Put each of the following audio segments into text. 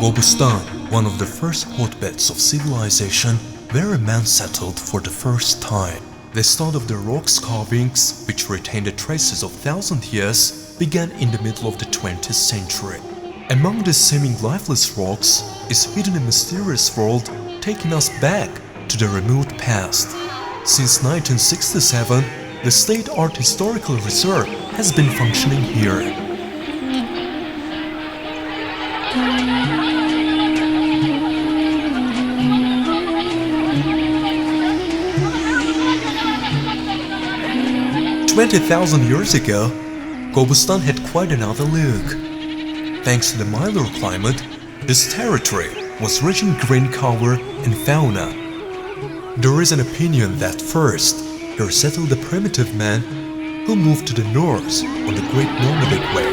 Gobustan, one of the first hotbeds of civilization where a man settled for the first time. The start of the rock carvings, which retain the traces of thousand years, began in the middle of the 20th century. Among the seeming lifeless rocks is hidden a mysterious world taking us back to the remote past. Since 1967, the State Art Historical Reserve has been functioning here. "20,000 years ago, Qobustan had quite another look. Thanks to the milder climate, this territory was rich in green cover and fauna. There is an opinion that first here settled the primitive man who moved to the north on the Great Nomadic Way.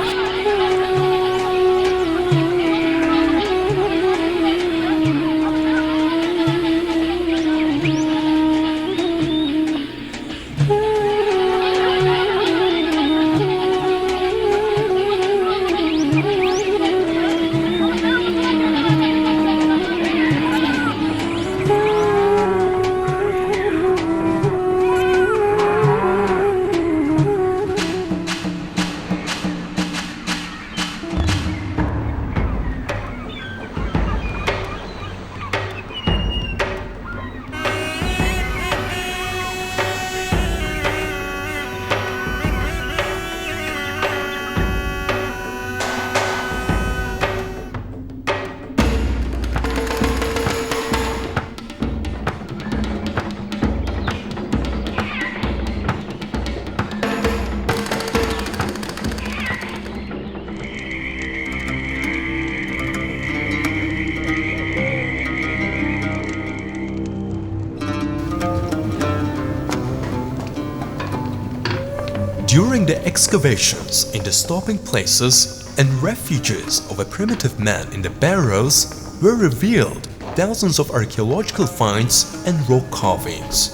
During the excavations in the stopping places and refuges of a primitive man in the barrows were revealed thousands of archaeological finds and rock carvings.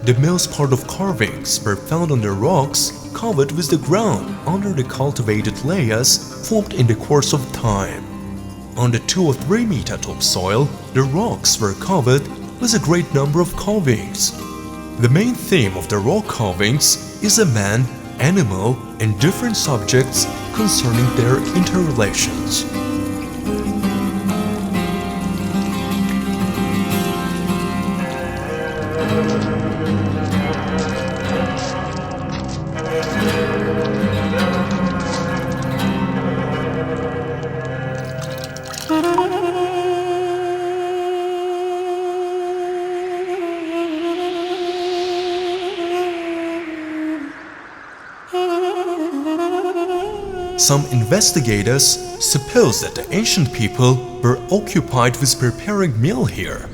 The most part of carvings were found on the rocks covered with the ground under the cultivated layers formed in the course of time. On the 2 or 3 meter topsoil, the rocks were covered with a great number of carvings. The main theme of the rock carvings is a man, animal, and different subjects concerning their interrelations. Some investigators suppose that the ancient people were occupied with preparing meal here.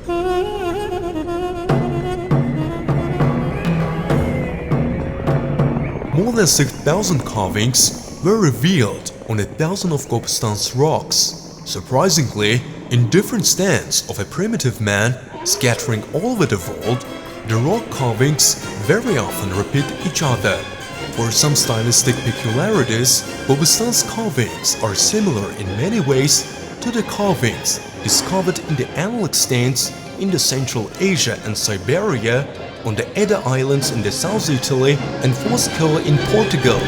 More than 6,000 carvings were revealed on 1,000 of Gobustan's rocks. Surprisingly, in different stands of a primitive man scattering all over the world, the rock carvings very often repeat each other. For some stylistic peculiarities, Gobustan's carvings are similar in many ways to the carvings discovered in the analog stands in the Central Asia and Siberia, on the Edda Islands in the South Italy, and Foscolo in Portugal.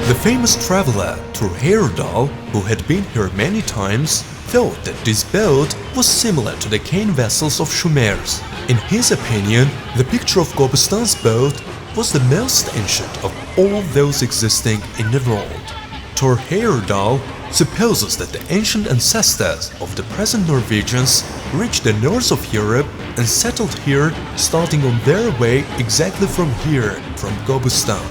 The famous traveler through Heyerdahl, who had been here many times, thought that this boat was similar to the cane vessels of Shumers. In his opinion, the picture of Qobustan's boat was the most ancient of all those existing in the world. Thor Heyerdahl supposes that the ancient ancestors of the present Norwegians reached the north of Europe and settled here, starting on their way exactly from here, from Gobustan.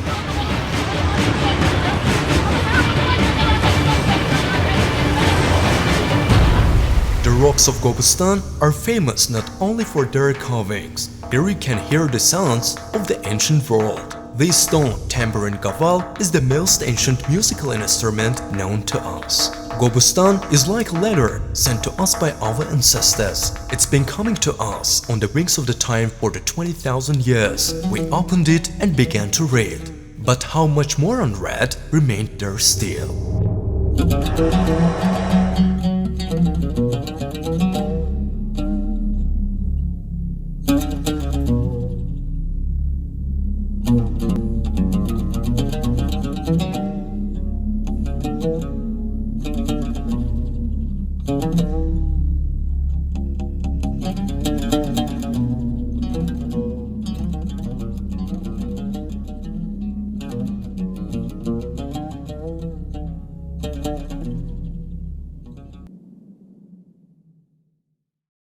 The rocks of Gobustan are famous not only for their carvings. Here you can hear the sounds of the ancient world. This stone tambourine gaval is the most ancient musical instrument known to us. Gobustan is like a letter sent to us by our ancestors. It's been coming to us on the wings of the time for the 20,000 years. We opened it and began to read. But how much more unread remained there still.